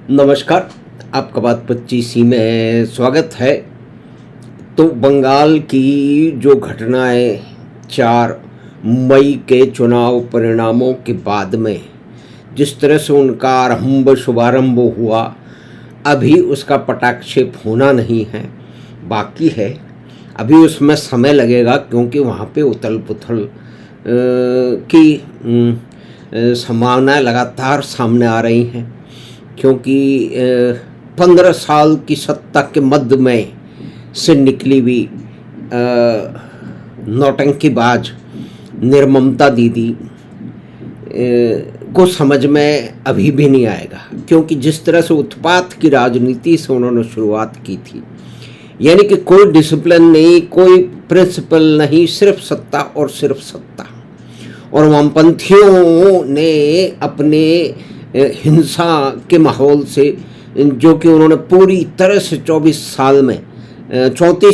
नमस्कार, आपका बात 25 में स्वागत है। तो बंगाल की जो घटनाएं 4 मई के चुनाव परिणामों के बाद में जिस तरह से उनका शुभारंभ हुआ, अभी उसका पटाक्षेप होना नहीं है, बाकी है। अभी उसमें समय लगेगा क्योंकि वहाँ पे उथल-पुथल की संभावनाएं लगातार सामने आ रही हैं। क्योंकि 15 साल की सत्ता के मध्य में से निकली हुई नौटंकीबाज निर्ममता दीदी को समझ में अभी भी नहीं आएगा, क्योंकि जिस तरह से उत्पात की राजनीति से उन्होंने शुरुआत की थी, यानी कि कोई डिसिप्लिन नहीं, कोई प्रिंसिपल नहीं, सिर्फ सत्ता और सिर्फ सत्ता। और वामपंथियों ने अपने हिंसा के माहौल से, जो कि उन्होंने पूरी तरह से 34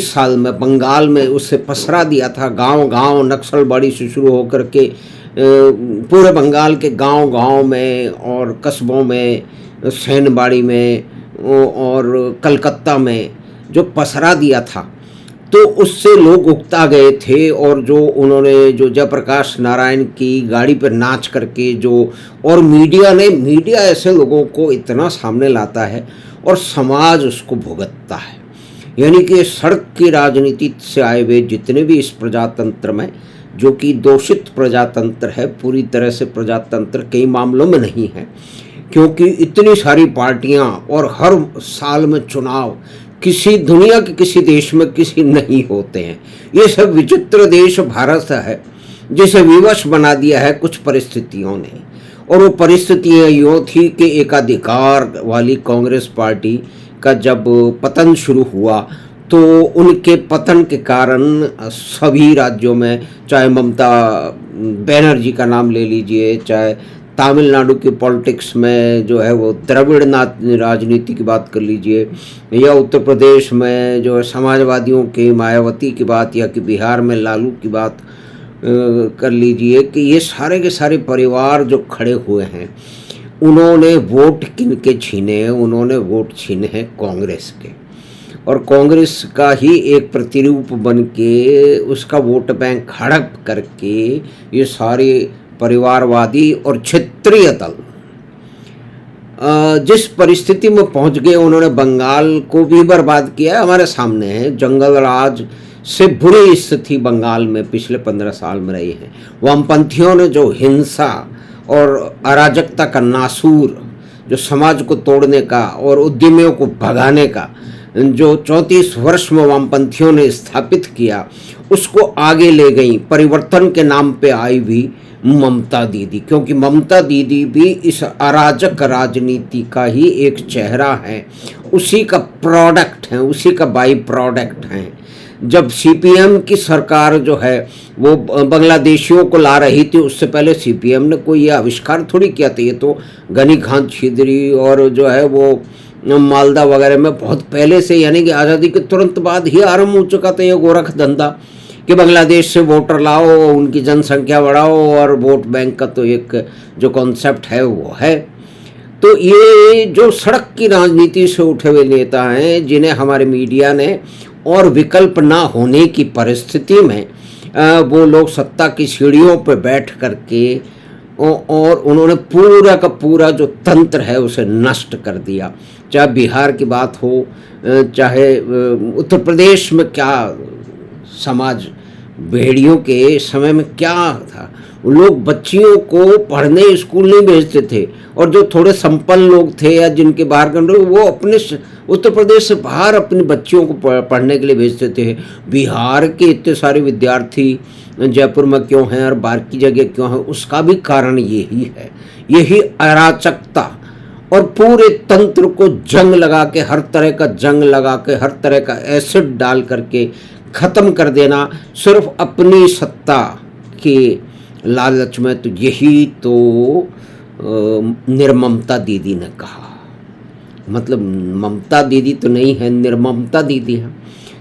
साल में बंगाल में उसे पसरा दिया था। गांव-गांव नक्सलबाड़ी से शुरू होकर के पूरे बंगाल के गांव-गांव में और कस्बों में, सैनबाड़ी में और कलकत्ता में जो पसरा दिया था, तो उससे लोग उकता गए थे। और जो उन्होंने जो जयप्रकाश नारायण की गाड़ी पर नाच करके और मीडिया ऐसे लोगों को इतना सामने लाता है और समाज उसको भुगतता है। यानी कि सड़क की राजनीति से आए हुए जितने भी इस प्रजातंत्र में, जो कि दूषित प्रजातंत्र है, पूरी तरह से प्रजातंत्र कई मामलों में नहीं है, क्योंकि इतनी सारी पार्टियां और हर साल में चुनाव किसी दुनिया के किसी देश में किसी नहीं होते हैं। ये सब विचित्र देश भारत है, जिसे विवश बना दिया है कुछ परिस्थितियों ने। और वो परिस्थितियाँ यूँ थी कि एकाधिकार वाली कांग्रेस पार्टी का जब पतन शुरू हुआ, तो उनके पतन के कारण सभी राज्यों में, चाहे ममता बनर्जी का नाम ले लीजिए, चाहे तमिलनाडु की पॉलिटिक्स में जो है वो द्रविड़ राजनीति की बात कर लीजिए, या उत्तर प्रदेश में जो है समाजवादियों के मायावती की बात, या कि बिहार में लालू की बात कर लीजिए, कि ये सारे के सारे परिवार जो खड़े हुए हैं, उन्होंने वोट किनके छीने? उन्होंने वोट छीने हैं कांग्रेस के। और कांग्रेस का ही एक प्रतिरूप बन के, उसका वोट बैंक हड़प करके ये सारे परिवारवादी और क्षेत्रीय दल जिस परिस्थिति में पहुंच गए, उन्होंने बंगाल को भी बर्बाद किया। हमारे सामने है, जंगल राज से बुरी स्थिति बंगाल में पिछले 15 साल में रही है। वामपंथियों ने जो हिंसा और अराजकता का नासूर, जो समाज को तोड़ने का और उद्यमियों को भगाने का जो 34 वर्ष में वामपंथियों ने स्थापित किया, उसको आगे ले गई परिवर्तन के नाम पे आई हुई ममता दीदी। क्योंकि ममता दीदी भी इस अराजक राजनीति का ही एक चेहरा है, उसी का प्रोडक्ट है, उसी का बाई प्रोडक्ट है। जब सीपीएम की सरकार जो है वो बांग्लादेशियों को ला रही थी, उससे पहले सीपीएम ने कोई ये आविष्कार थोड़ी किया था। ये तो गनी खान छिदरी और जो है वो मालदा वगैरह में बहुत पहले से, यानी कि आज़ादी के तुरंत बाद ही आरंभ हो चुका था ये गोरख धंधा, कि बांग्लादेश से वोटर लाओ, उनकी जनसंख्या बढ़ाओ, और वोट बैंक का तो एक जो कॉन्सेप्ट है वो है। तो ये जो सड़क की राजनीति से उठे हुए नेता हैं, जिन्हें हमारे मीडिया ने और विकल्प ना होने की परिस्थिति में वो लोग सत्ता की सीढ़ियों पर बैठ करके और उन्होंने पूरा का पूरा जो तंत्र है उसे नष्ट कर दिया। चाहे बिहार की बात हो, चाहे उत्तर प्रदेश में क्या समाज, भेड़ियों के समय में क्या था, लोग बच्चियों को पढ़ने स्कूल नहीं भेजते थे, और जो थोड़े संपन्न लोग थे या जिनके बाहर के लोग, वो अपने उत्तर प्रदेश से बाहर अपनी बच्चियों को पढ़ने के लिए भेजते थे। बिहार के इतने सारे विद्यार्थी जयपुर में क्यों हैं और बाहर की जगह क्यों हैं, उसका भी कारण यही है, यही अराजकता और पूरे तंत्र को जंग लगा के, हर तरह का जंग लगा के, हर तरह का एसिड डाल करके ख़त्म कर देना, सिर्फ अपनी सत्ता के लालच में। तो यही तो निर्ममता दीदी ने कहा। मतलब ममता दीदी तो नहीं है, निर्ममता दीदी है,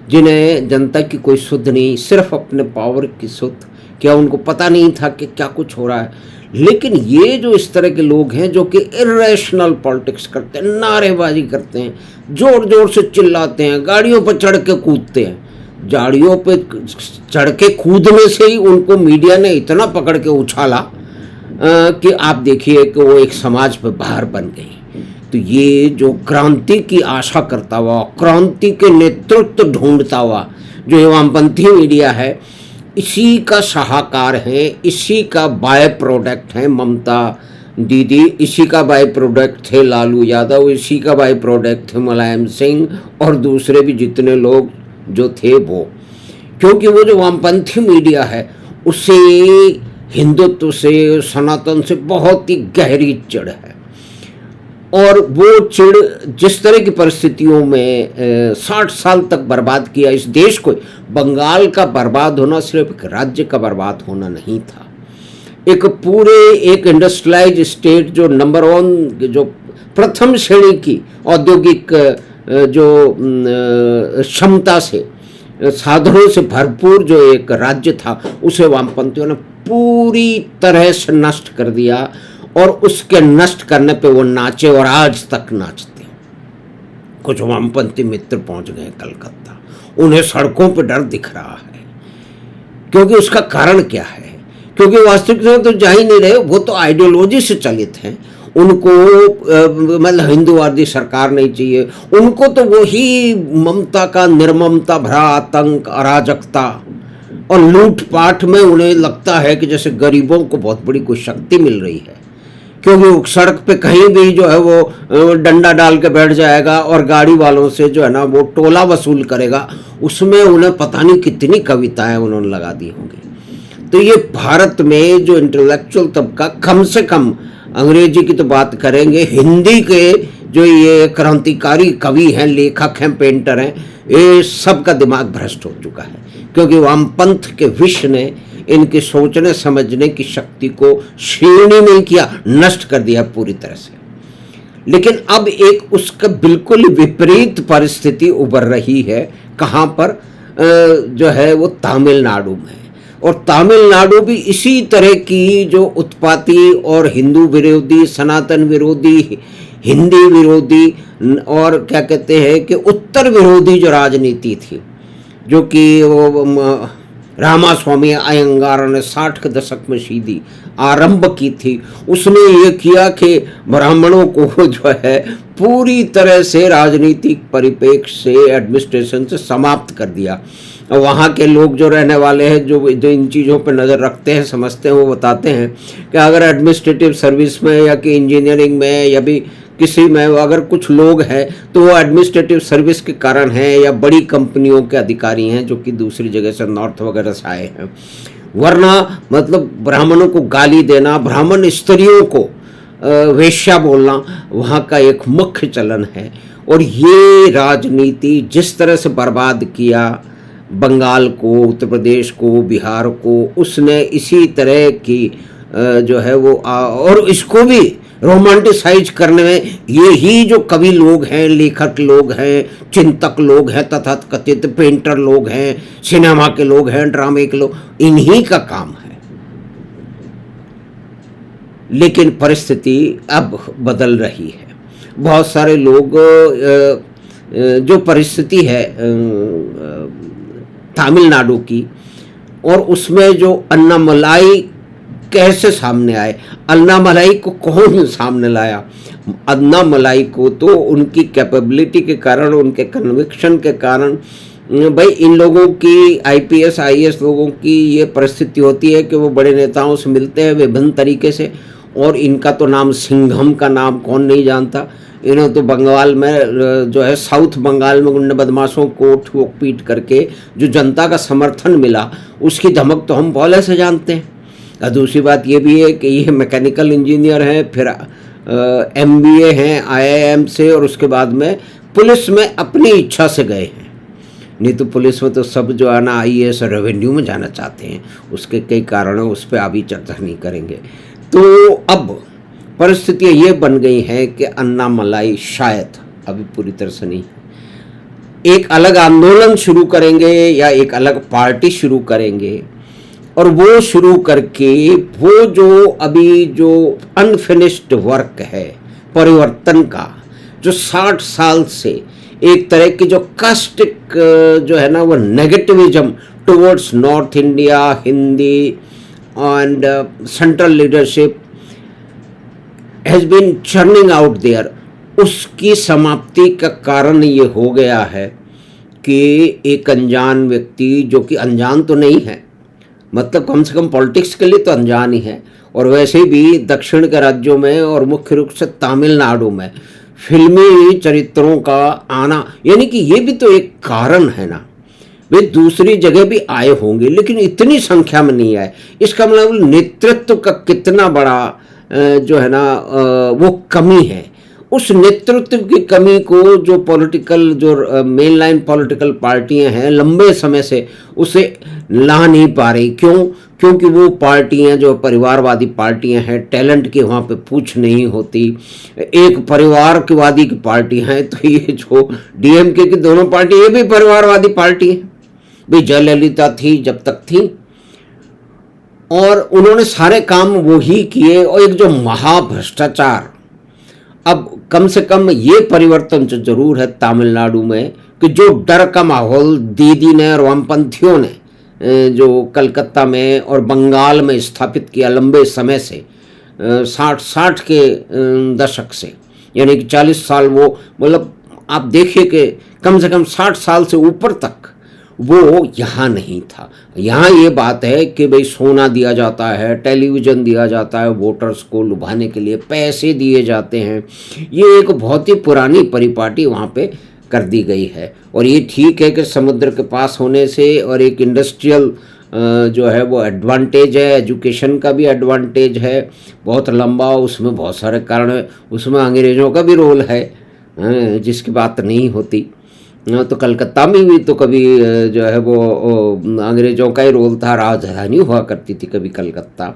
जिन्हें जनता की कोई सुध नहीं, सिर्फ अपने पावर की सुध। क्या उनको पता नहीं था कि क्या कुछ हो रहा है? लेकिन ये जो इस तरह के लोग हैं जो कि इरेशनल पॉलिटिक्स करते हैं, नारेबाजी करते हैं, जोर जोर से चिल्लाते हैं, गाड़ियों पर चढ़ के कूदते हैं, गाड़ियों पे चढ़ के कूदने से ही उनको मीडिया ने इतना पकड़ के उछाला कि आप देखिए कि वो एक समाज पे बाहर बन गई। तो ये जो क्रांति की आशा करता हुआ, क्रांति के नेतृत्व ढूंढता हुआ जो ये वामपंथी मीडिया है, इसी का शाहकार है, इसी का बाय प्रोडक्ट है ममता दीदी, इसी का बाय प्रोडक्ट थे लालू यादव, इसी का बाय प्रोडक्ट थे मुलायम सिंह और दूसरे भी जितने लोग जो थे वो। क्योंकि वो जो वामपंथी मीडिया है उसे हिंदुत्व से, सनातन से बहुत ही गहरी चिढ़ है, और वो चिढ़ जिस तरह की परिस्थितियों में 60 साल तक बर्बाद किया इस देश को। बंगाल का बर्बाद होना सिर्फ एक राज्य का बर्बाद होना नहीं था, एक पूरे एक इंडस्ट्रियलाइज स्टेट जो नंबर 1 जो प्रथम श्रेणी की औद्योगिक जो क्षमता से, साधनों से भरपूर जो एक राज्य था, उसे वामपंथियों ने पूरी तरह से नष्ट कर दिया। और उसके नष्ट करने पे वो नाचे और आज तक नाचते। कुछ वामपंथी मित्र पहुंच गए कलकत्ता, उन्हें सड़कों पे डर दिख रहा है। क्योंकि उसका कारण क्या है? क्योंकि वास्तविकता में तो जा ही नहीं रहे, वो तो आइडियोलॉजी से चलित हैं। उनको मतलब हिंदूवादी सरकार नहीं चाहिए, उनको तो वही ममता का निर्ममता भरा आतंक, अराजकता और लूटपाट में उन्हें लगता है कि जैसे गरीबों को बहुत बड़ी कोई शक्ति मिल रही है। क्योंकि सड़क पे कहीं भी जो है वो डंडा डाल के बैठ जाएगा और गाड़ी वालों से जो है ना वो टोला वसूल करेगा। उसमें उन्हें पता नहीं कितनी कविताएं उन्होंने लगा दी होंगी। तो ये भारत में जो इंटेलेक्चुअल तबका, कम से कम अंग्रेजी की तो बात करेंगे, हिंदी के जो ये क्रांतिकारी कवि हैं, लेखक हैं, पेंटर हैं, ये सब का दिमाग भ्रष्ट हो चुका है। क्योंकि वामपंथ के विष ने इनके सोचने समझने की शक्ति को श्रेणी नहीं किया, नष्ट कर दिया पूरी तरह से। लेकिन अब एक उसका बिल्कुल विपरीत परिस्थिति उभर रही है। कहाँ पर? जो है वो तमिलनाडु में। और तमिलनाडु भी इसी तरह की जो उत्पाती और हिंदू विरोधी, सनातन विरोधी, हिंदी विरोधी और क्या कहते हैं कि उत्तर विरोधी जो राजनीति थी, जो कि वो रामास्वामी अयंगार ने 60 के दशक में सीधी आरंभ की थी। उसने ये किया कि ब्राह्मणों को जो है पूरी तरह से राजनीतिक परिप्रेक्ष्य से, एडमिनिस्ट्रेशन से समाप्त कर दिया। वहाँ के लोग जो रहने वाले हैं, जो इन चीज़ों पर नज़र रखते हैं, समझते हैं, वो बताते हैं कि अगर एडमिनिस्ट्रेटिव सर्विस में या कि इंजीनियरिंग में या भी किसी में अगर कुछ लोग हैं तो वो एडमिनिस्ट्रेटिव सर्विस के कारण हैं या बड़ी कंपनियों के अधिकारी हैं जो कि दूसरी जगह से नॉर्थ वगैरह से आए हैं। वरना मतलब ब्राह्मणों को गाली देना, ब्राह्मण स्त्रियों को वेश्या बोलना वहाँ का एक मुख्य चलन है। और ये राजनीति जिस तरह से बर्बाद किया बंगाल को, उत्तर प्रदेश को, बिहार को, उसने इसी तरह की जो है वो और इसको भी रोमांटिसाइज करने में यही जो कवि लोग हैं, लेखक लोग हैं, चिंतक लोग हैं, तथा कथित पेंटर लोग हैं, सिनेमा के लोग हैं, ड्रामे के लोग, इन्हीं का काम है। लेकिन परिस्थिति अब बदल रही है। बहुत सारे लोग जो परिस्थिति है तमिलनाडु की, और उसमें जो अन्नामलाई कैसे सामने आए, अन्नामलाई को कौन सामने लाया? अन्नामलाई को तो उनकी कैपेबिलिटी के कारण, उनके कन्विक्शन के कारण, भाई इन लोगों की आईपीएस आईएएस लोगों की ये परिस्थिति होती है कि वो बड़े नेताओं से मिलते हैं विभिन्न तरीके से। और इनका तो नाम सिंघम का नाम कौन नहीं जानता। इन्हें तो बंगाल में जो है साउथ बंगाल में गुंडे बदमाशों को ठोक पीट करके जो जनता का समर्थन मिला, उसकी धमक तो हम पहले से जानते हैं। दूसरी बात ये भी है कि ये मैकेनिकल इंजीनियर हैं, फिर एमबीए हैं आईआईएम से, और उसके बाद में पुलिस में अपनी इच्छा से गए हैं। नहीं तो पुलिस में तो सब जो है ना आईएएस और रेवेन्यू में जाना चाहते हैं। उसके कई कारण हैं, उस पर अभी चर्चा नहीं करेंगे। तो अब परिस्थितियाँ ये बन गई हैं कि अन्नामलाई शायद अभी पूरी तरह से नहीं, एक अलग आंदोलन शुरू करेंगे या एक अलग पार्टी शुरू करेंगे और वो शुरू करके वो जो अभी जो अनफिनिश्ड वर्क है परिवर्तन का, जो 60 साल से एक तरह की जो कास्टिक जो है ना वो negativism towards north India, Hindi and central leadership has been churning out there, उसकी समाप्ति का कारण ये हो गया है कि एक अनजान व्यक्ति, जो कि अनजान तो नहीं है, मतलब कम से कम पॉलिटिक्स के लिए तो अनजान ही है, और वैसे भी दक्षिण के राज्यों में और मुख्य रूप से तमिलनाडु में फिल्मी चरित्रों का आना, यानी कि ये भी तो एक कारण है ना। वे दूसरी जगह भी आए होंगे लेकिन इतनी संख्या में नहीं आए। इसका मतलब नेतृत्व का कितना बड़ा जो है ना वो कमी है। उस नेतृत्व की कमी को जो पॉलिटिकल, जो मेन लाइन पॉलिटिकल पार्टियां हैं लंबे समय से उसे ला नहीं पा रही। क्यों? क्योंकि वो पार्टियां जो परिवारवादी पार्टियां हैं, टैलेंट की वहाँ पे पूछ नहीं होती, एक परिवारवादी की पार्टी है। तो ये जो डीएमके की दोनों पार्टी, ये भी परिवारवादी पार्टी है भाई। जयललिता थी जब तक थी, और उन्होंने सारे काम वो ही किए, और एक जो महाभ्रष्टाचार, अब कम से कम ये परिवर्तन जो जरूर है तमिलनाडु में कि जो डर का माहौल दीदी ने और वामपंथियों ने जो कलकत्ता में और बंगाल में स्थापित किया लंबे समय से, 60 के दशक से, यानी कि 40 साल, वो मतलब आप देखिए कि कम से कम 60 साल से ऊपर तक वो यहाँ नहीं था। यहाँ ये बात है कि भाई सोना दिया जाता है, टेलीविज़न दिया जाता है, वोटर्स को लुभाने के लिए पैसे दिए जाते हैं। ये एक बहुत ही पुरानी परिपाटी वहाँ पे कर दी गई है। और ये ठीक है कि समुद्र के पास होने से और एक इंडस्ट्रियल जो है वो एडवांटेज है, एजुकेशन का भी एडवांटेज है बहुत लंबा, उसमें बहुत सारे कारण है, उसमें अंग्रेज़ों का भी रोल है जिसकी बात नहीं होती। तो कलकत्ता में भी तो कभी जो है वो अंग्रेज़ों का ही रोल था, राजधानी हुआ करती थी कभी कलकत्ता,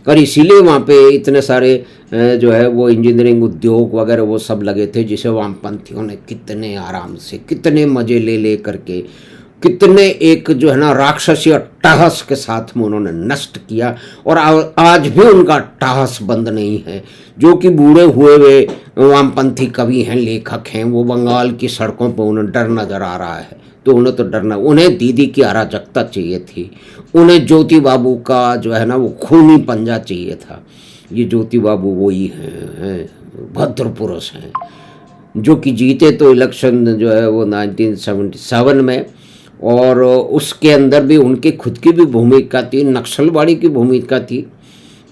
और इसीलिए वहाँ पे इतने सारे जो है वो इंजीनियरिंग उद्योग वगैरह वो सब लगे थे, जिसे वामपंथियों ने कितने आराम से, कितने मज़े ले ले करके, कितने एक जो है ना राक्षसी अट्टहास के साथ में उन्होंने नष्ट किया। और आज भी उनका अट्टहास बंद नहीं है। जो कि बूढ़े हुए वे वामपंथी कवि हैं, लेखक हैं, वो बंगाल की सड़कों पर उन्हें डर नज़र आ रहा है, तो उन्हें तो डरना, उन्हें दीदी की अराजकता चाहिए थी, उन्हें ज्योति बाबू का जो है ना वो खूनी पंजा चाहिए था। ये ज्योति बाबू वही हैं, भद्र पुरुष हैं, जो कि जीते तो इलेक्शन जो है वो 1977 में, और उसके अंदर भी उनकी खुद की भी भूमिका थी, नक्सलवाड़ी की भूमिका थी।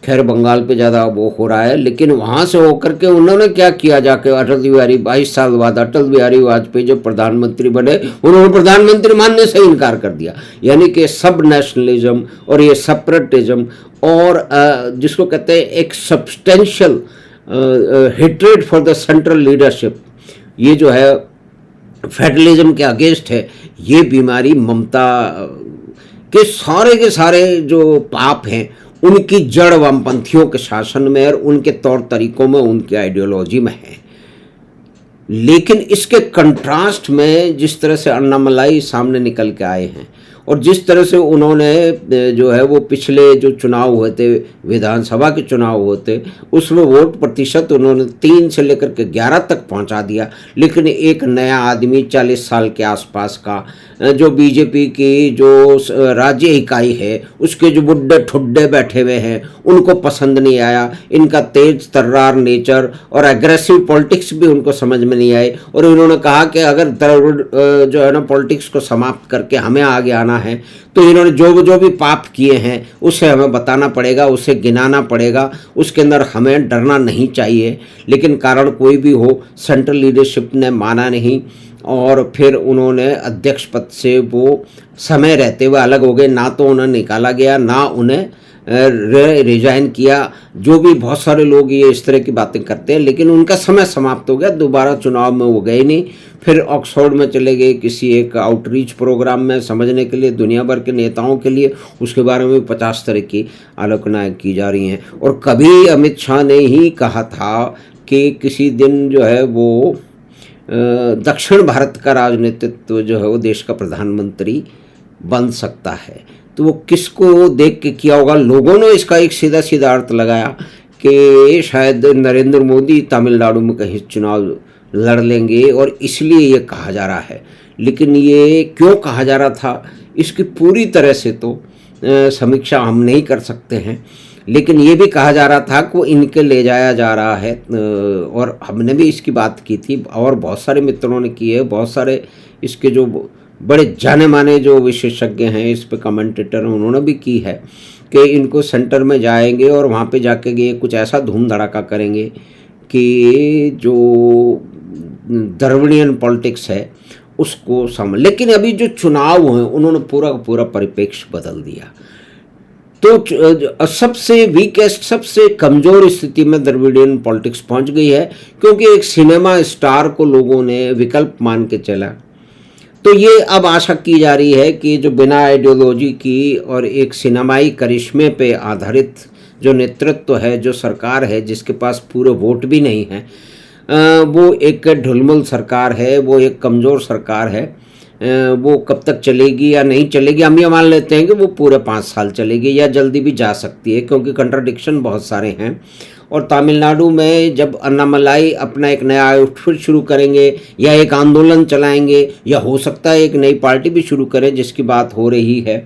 खैर बंगाल पे ज़्यादा वो हो रहा है, लेकिन वहाँ से होकर के उन्होंने क्या किया, जाके अटल बिहारी 22 साल बाद अटल बिहारी वाजपेयी जो प्रधानमंत्री बने, उन्होंने प्रधानमंत्री मानने से इनकार कर दिया। यानी कि सब नेशनलिज्म और ये सेपरेटिज्म और जिसको कहते हैं एक substantial hatred for the central leadership, ये जो है फेडरलिज्म के अगेंस्ट है। ये बीमारी ममता के सारे जो पाप हैं उनकी जड़ वामपंथियों के शासन में और उनके तौर तरीकों में, उनकी आइडियोलॉजी में है। लेकिन इसके कंट्रास्ट में जिस तरह से अन्नामलाई सामने निकल के आए हैं और जिस तरह से उन्होंने जो है वो पिछले जो चुनाव हुए थे, विधानसभा के चुनाव हुए थे, उसमें वोट प्रतिशत उन्होंने 3 से लेकर के 11 तक पहुंचा दिया। लेकिन एक नया आदमी 40 साल के आसपास का जो बीजेपी की जो राज्य इकाई है, उसके जो बुड्ढे ठुड्डे बैठे हुए हैं, उनको पसंद नहीं आया। इनका तेज तर्रार नेचर और एग्रेसिव पॉलिटिक्स भी उनको समझ में नहीं आए, और उन्होंने कहा कि अगर जो है ना पॉलिटिक्स को समाप्त करके हमें आगे आना है तो इन्होंने जो भी पाप किए हैं उसे हमें बताना पड़ेगा, उसे गिनाना पड़ेगा, उसके अंदर हमें डरना नहीं चाहिए। लेकिन कारण कोई भी हो, सेंट्रल लीडरशिप ने माना नहीं, और फिर उन्होंने अध्यक्ष पद से वो समय रहते हुए अलग हो गए। ना तो उन्हें निकाला गया, ना उन्हें रिजाइन किया। जो भी बहुत सारे लोग ये इस तरह की बातें करते हैं, लेकिन उनका समय समाप्त हो गया, दोबारा चुनाव में वो गए नहीं। फिर ऑक्सफोर्ड में चले गए किसी एक आउटरीच प्रोग्राम में समझने के लिए, दुनिया भर के नेताओं के लिए। उसके बारे में 50 तरह की आलोचनाएं की जा रही हैं। और कभी अमित शाह ने ही कहा था कि किसी दिन जो है वो दक्षिण भारत का राजनीतित्व जो है वो देश का प्रधानमंत्री बन सकता है। तो वो किसको देख के किया होगा? लोगों ने इसका एक सीधा सीधा अर्थ लगाया कि शायद नरेंद्र मोदी तमिलनाडु में कहीं चुनाव लड़ लेंगे और इसलिए ये कहा जा रहा है। लेकिन ये क्यों कहा जा रहा था, इसकी पूरी तरह से तो समीक्षा हम नहीं कर सकते हैं, लेकिन ये भी कहा जा रहा था कि वो इनके ले जाया जा रहा है। और हमने भी इसकी बात की थी और बहुत सारे मित्रों ने की है, बहुत सारे इसके जो बड़े जाने माने जो विशेषज्ञ हैं इस पे कमेंटेटर हैं, उन्होंने भी की है कि इनको सेंटर में जाएंगे और वहाँ पे जाके ये कुछ ऐसा धूम धड़ाका करेंगे कि जो द्रविडियन पॉलिटिक्स है उसको लेकिन अभी जो चुनाव हैं उन्होंने पूरा पूरा परिप्रेक्ष्य बदल दिया। तो सबसे वीकेस्ट, सबसे कमज़ोर स्थिति में द्रविडियन पॉलिटिक्स पहुंच गई है, क्योंकि एक सिनेमा स्टार को लोगों ने विकल्प मान के चला। तो ये अब आशा की जा रही है कि जो बिना आइडियोलॉजी की और एक सिनेमाई करिश्मे पे आधारित जो नेतृत्व है, जो सरकार है, जिसके पास पूरे वोट भी नहीं है, वो एक ढुलमुल सरकार है, वो एक कमज़ोर सरकार है। वो कब तक चलेगी या नहीं चलेगी, हम ये मान लेते हैं कि वो पूरे 5 साल चलेगी या जल्दी भी जा सकती है, क्योंकि कंट्राडिक्शन बहुत सारे हैं। और तमिलनाडु में जब अन्नामलाई अपना एक नया आउटफिट शुरू करेंगे या एक आंदोलन चलाएंगे या हो सकता है एक नई पार्टी भी शुरू करें, जिसकी बात हो रही है,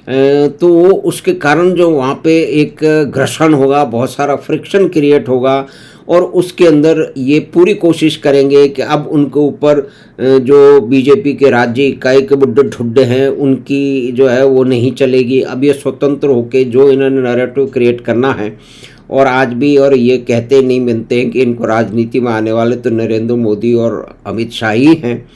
तो उसके कारण जो वहाँ पे एक घर्षण होगा, बहुत सारा फ्रिक्शन क्रिएट होगा और उसके अंदर ये पूरी कोशिश करेंगे कि अब उनके ऊपर जो बीजेपी के राज्य इकाई के बुड्ढे ठुड्डे हैं उनकी जो है वो नहीं चलेगी। अब ये स्वतंत्र होके जो इन्होंने नैरेटिव क्रिएट करना है, और आज भी और ये कहते नहीं मिलते हैं कि इनको राजनीति में आने वाले तो नरेंद्र मोदी और अमित शाह ही हैं।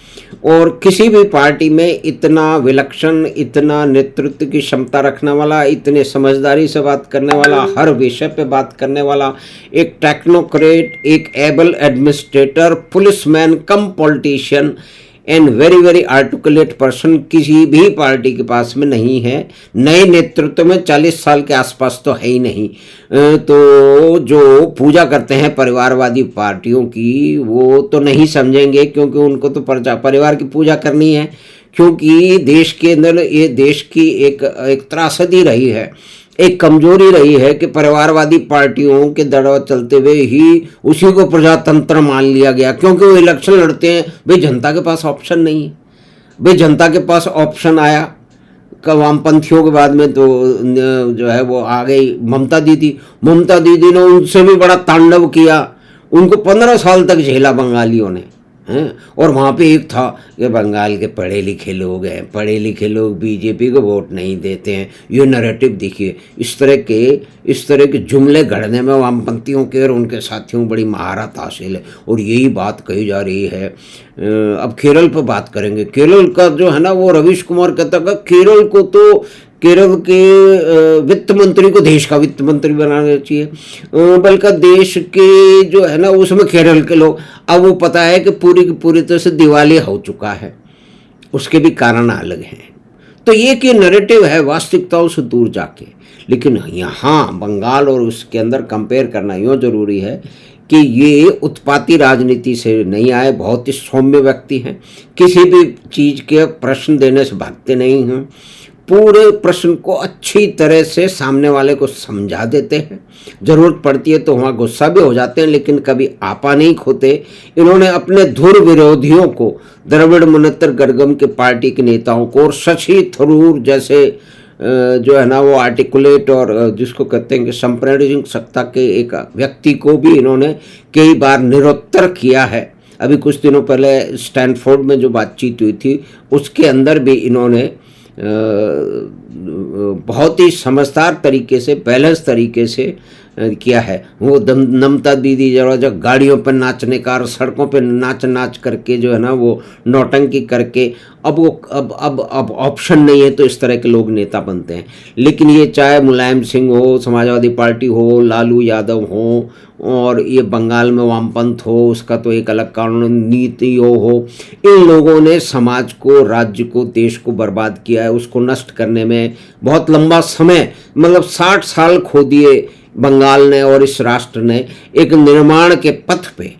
और किसी भी पार्टी में इतना विलक्षण, इतना नेतृत्व की क्षमता रखने वाला, इतने समझदारी से बात करने वाला, हर विषय पे बात करने वाला एक टेक्नोक्रेट, एक able administrator, policeman come politician and very very articulate person किसी भी पार्टी के पास में नहीं है। नए नेतृत्व में 40 साल के आसपास तो है ही नहीं। तो जो पूजा करते हैं परिवारवादी पार्टियों की, वो तो नहीं समझेंगे, क्योंकि उनको तो परिवार की पूजा करनी है, क्योंकि देश के अंदर ये देश की एक त्रासदी रही है, एक कमजोरी रही है कि परिवारवादी पार्टियों के दड़वा चलते हुए ही उसी को प्रजातंत्र मान लिया गया, क्योंकि वो इलेक्शन लड़ते हैं। भाई जनता के पास ऑप्शन नहीं है, भाई जनता के पास ऑप्शन आया वामपंथियों के बाद में तो जो है वो आ गई ममता दीदी। ममता दीदी ने उनसे भी बड़ा तांडव किया, उनको 15 साल तक झेला बंगालियों ने हैं। और वहाँ पे एक था कि बंगाल के पढ़े लिखे लोग हैं, पढ़े लिखे लोग बीजेपी को वोट नहीं देते हैं। ये नैरेटिव देखिए, इस तरह के जुमले गढ़ने में वामपंथियों के और उनके साथियों को बड़ी महारत हासिल है, और यही बात कही जा रही है। अब केरल पर बात करेंगे। केरल का जो है ना, वो रवीश कुमार कहता है केरल को तो, केरल के वित्त मंत्री को देश का वित्त मंत्री बनाना चाहिए, बल्कि देश के जो है ना उसमें केरल के लोग। अब वो पता है कि पूरी की पूरी तरह से दिवालिया हो चुका है, उसके भी कारण अलग हैं। तो ये कि नैरेटिव है वास्तविकताओं से दूर जाके। लेकिन यहाँ बंगाल और उसके अंदर कंपेयर करना यूँ जरूरी है कि ये उत्पाती राजनीति से नहीं आए, बहुत ही सौम्य व्यक्ति हैं, किसी भी चीज़ के प्रश्न देने से भागते नहीं हैं, पूरे प्रश्न को अच्छी तरह से सामने वाले को समझा देते हैं। ज़रूरत पड़ती है तो वहाँ गुस्सा भी हो जाते हैं, लेकिन कभी आपा नहीं खोते। इन्होंने अपने धुर विरोधियों को, द्रविड़ मुनेत्र गडगम के पार्टी के नेताओं को और शशि थरूर जैसे जो है ना वो आर्टिकुलेट और जिसको कहते हैं कि संप्रेषण सत्ता के एक व्यक्ति को भी इन्होंने कई बार निरुत्तर किया है। अभी कुछ दिनों पहले स्टैनफोर्ड में जो बातचीत हुई थी उसके अंदर भी इन्होंने बहुत ही समझदार तरीके से, बैलेंस तरीके से किया है। वो नमता दीदी जो गाड़ियों पर नाचने का और सड़कों पर नाच करके जो है ना वो नौटंकी करके, अब वो अब ऑप्शन नहीं है तो इस तरह के लोग नेता बनते हैं। लेकिन ये चाहे मुलायम सिंह हो, समाजवादी पार्टी हो, लालू यादव हो, और ये बंगाल में वामपंथ हो, उसका तो एक अलग कानून नीति हो, इन लोगों ने समाज को, राज्य को, देश को बर्बाद किया है। उसको नष्ट करने में बहुत लंबा समय, मतलब 60 साल खो दिए बंगाल ने और इस राष्ट्र ने एक निर्माण के पथ पे,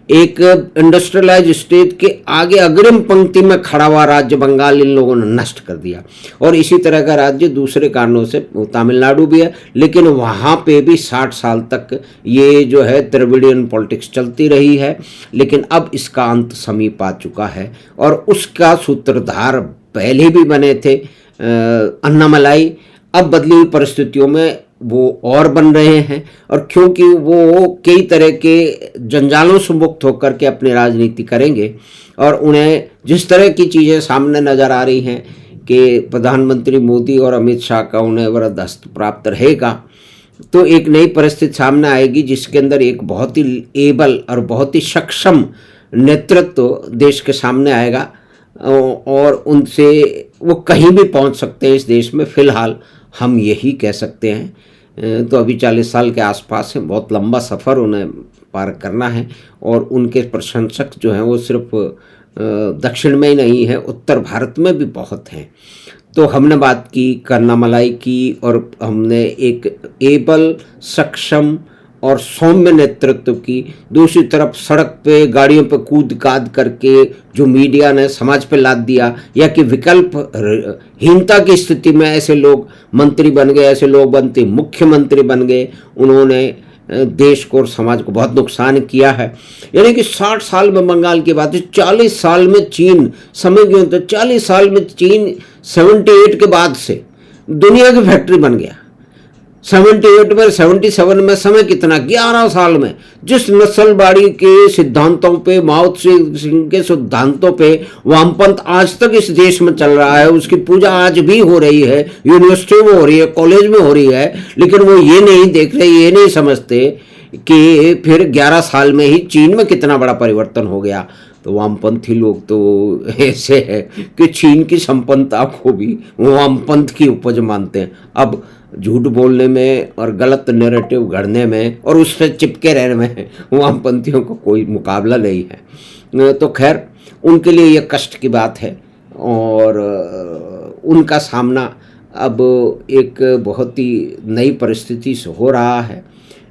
एक इंडस्ट्रियलाइज स्टेट के आगे अग्रिम पंक्ति में खड़ा हुआ राज्य बंगाल इन लोगों ने नष्ट कर दिया। और इसी तरह का राज्य दूसरे कारणों से तमिलनाडु भी है, लेकिन वहाँ पे भी 60 साल तक ये जो है द्रविडियन पॉलिटिक्स चलती रही है। लेकिन अब इसका अंत समीप आ चुका है और उसका सूत्रधार पहले भी बने थे अन्नामलाई। अब बदली हुई परिस्थितियों में वो और बन रहे हैं, और क्योंकि वो कई तरह के जंजालों से मुक्त होकर के अपनी राजनीति करेंगे और उन्हें जिस तरह की चीज़ें सामने नज़र आ रही हैं कि प्रधानमंत्री मोदी और अमित शाह का उन्हें वरदस्त प्राप्त रहेगा, तो एक नई परिस्थिति सामने आएगी जिसके अंदर एक बहुत ही एबल और बहुत ही सक्षम नेतृत्व देश के सामने आएगा और उनसे वो कहीं भी पहुंच सकते हैं इस देश में। फ़िलहाल हम यही कह सकते हैं। तो अभी 40 साल के आसपास है, बहुत लंबा सफ़र उन्हें पार करना है। और उनके प्रशंसक जो हैं वो सिर्फ दक्षिण में ही नहीं है, उत्तर भारत में भी बहुत हैं। तो हमने बात की अन्नामलाई की, और हमने एक एबल, सक्षम और सौम्य नेतृत्व की। दूसरी तरफ सड़क पे गाड़ियों पे कूद काद करके जो मीडिया ने समाज पे लाद दिया, या कि विकल्पहीनता की स्थिति में ऐसे लोग मंत्री बन गए, ऐसे लोग बनते मुख्यमंत्री बन गए, उन्होंने देश को और समाज को बहुत नुकसान किया है। यानी कि 60 साल में बंगाल की बात है, 40 साल में चीन, समय क्यों, तो 40 साल में चीन 78 के बाद से दुनिया की फैक्ट्री बन गया। 78 में, 77 में समय कितना, 11 साल में। जिस नस्लवाड़ी के सिद्धांतों पे, माओ त्से के सिद्धांतों पे वामपंथ आज तक इस देश में चल रहा है, उसकी पूजा आज भी हो रही है, यूनिवर्सिटी में हो रही है, कॉलेज में हो रही है, लेकिन वो ये नहीं देख रहे, ये नहीं समझते कि फिर 11 साल में ही चीन में कितना बड़ा परिवर्तन हो गया। तो वामपंथी लोग तो ऐसे है कि चीन की संपन्नता को भी वामपंथ की उपज मानते हैं। अब झूठ बोलने में और गलत नैरेटिव गढ़ने में और उस पर चिपके रहने में वामपंथियों को कोई मुकाबला नहीं है। तो खैर, उनके लिए ये कष्ट की बात है और उनका सामना अब एक बहुत ही नई परिस्थिति से हो रहा है,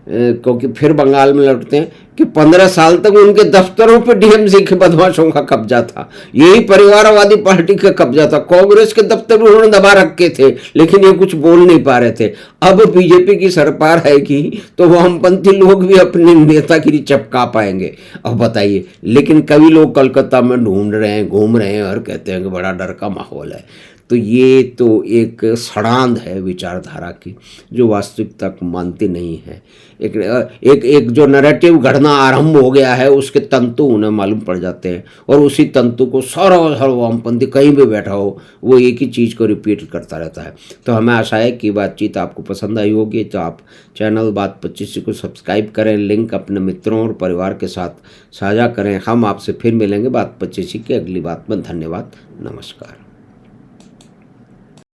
क्योंकि फिर बंगाल में लौटते हैं कि 15 साल तक उनके दफ्तरों पे डीएमसी के बदमाशों का कब्जा था, यही परिवारवादी पार्टी का कब्जा था। कांग्रेस के दफ्तर उन्होंने दबा रखे थे, लेकिन ये कुछ बोल नहीं पा रहे थे। अब बीजेपी की सरकार आएगी तो वामपंथी लोग भी अपनी नेतागिरी चपका पाएंगे। अब बताइए, लेकिन कई लोग कलकत्ता में ढूंढ रहे हैं, घूम रहे हैं और कहते हैं कि बड़ा डर का माहौल है। तो ये तो एक सड़ांध है विचारधारा की, जो वास्तविकता को मानती नहीं है। एक जो नैरेटिव घड़ना आरंभ हो गया है, उसके तंतु उन्हें मालूम पड़ जाते हैं, और उसी तंतु को सारा वामपंथी कहीं भी बैठा हो वो एक ही चीज़ को रिपीट करता रहता है। तो हमें आशा है कि बातचीत आपको पसंद आई होगी। तो आप चैनल बात 25 को सब्सक्राइब करें, लिंक अपने मित्रों और परिवार के साथ साझा करें। हम आपसे फिर मिलेंगे बात 25 की अगली बात में। धन्यवाद, नमस्कार।